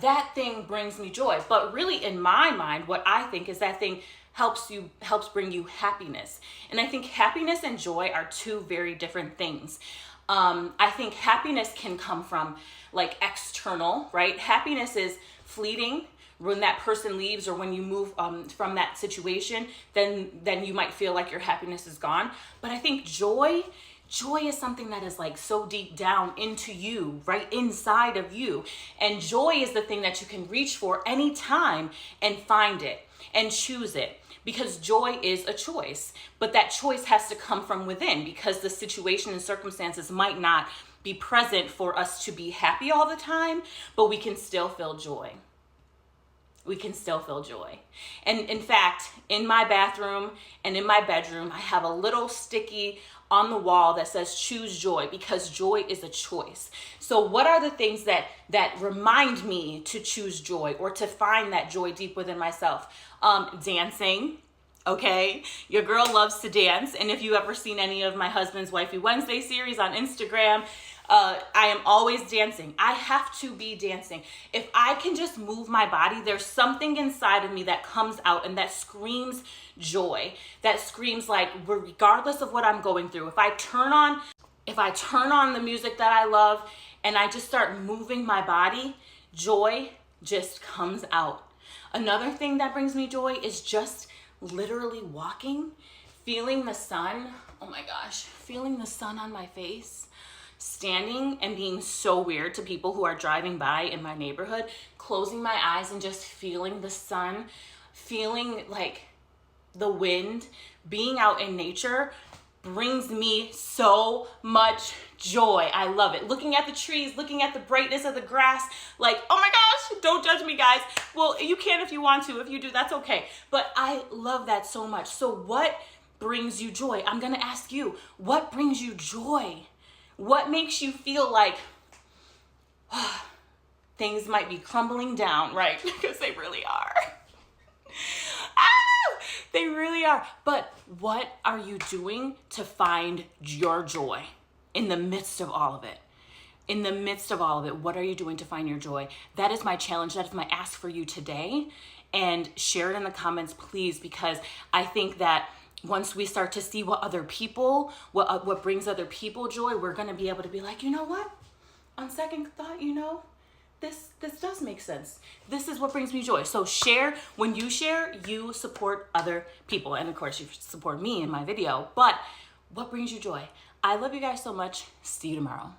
that thing brings me joy. But really, in my mind, what I think is that thing helps bring you happiness. And I think happiness and joy are two very different things. I think happiness can come from like external, right? Happiness is fleeting. When that person leaves or when you move from that situation, then you might feel like your happiness is gone. But I think joy is something that is like so deep down into you, right inside of you. And joy is the thing that you can reach for anytime and find it and choose it. Because joy is a choice, but that choice has to come from within, because the situation and circumstances might not be present for us to be happy all the time, but we can still feel joy. We can still feel joy. And in fact, in my bathroom and in my bedroom, I have a little sticky on the wall that says choose joy, because joy is a choice. So what are the things that remind me to choose joy or to find that joy deep within myself? Dancing. Okay, your girl loves to dance. And if you ever seen any of my husband's Wifey Wednesday series on Instagram, I am always dancing. I have to be dancing. If I can just move my body, there's something inside of me that comes out and that screams joy, that screams like, regardless of what I'm going through, if I turn on the music that I love and I just start moving my body, joy just comes out. Another thing that brings me joy is just literally walking, feeling the sun. Oh my gosh, feeling the sun on my face, standing and being so weird to people who are driving by in my neighborhood, closing my eyes and just feeling the sun, feeling like the wind, being out in nature brings me so much joy. I love it. Looking at the trees, looking at the brightness of the grass, like, oh my gosh, don't judge me, guys. Well, you can if you want to. If you do, that's okay. But I love that so much. So what brings you joy? I'm going to ask you, what brings you joy? What makes you feel like things might be crumbling down, right? Because they really are. They really are. But what are you doing to find your joy in the midst of all of it? In the midst of all of it, what are you doing to find your joy? That is my challenge. That is my ask for you today. And share it in the comments, please, because I think that once we start to see what brings other people joy, we're going to be able to be like, you know what? On second thought, this does make sense. This is what brings me joy. So share. When you share, you support other people. And of course, you support me in my video. But what brings you joy? I love you guys so much. See you tomorrow.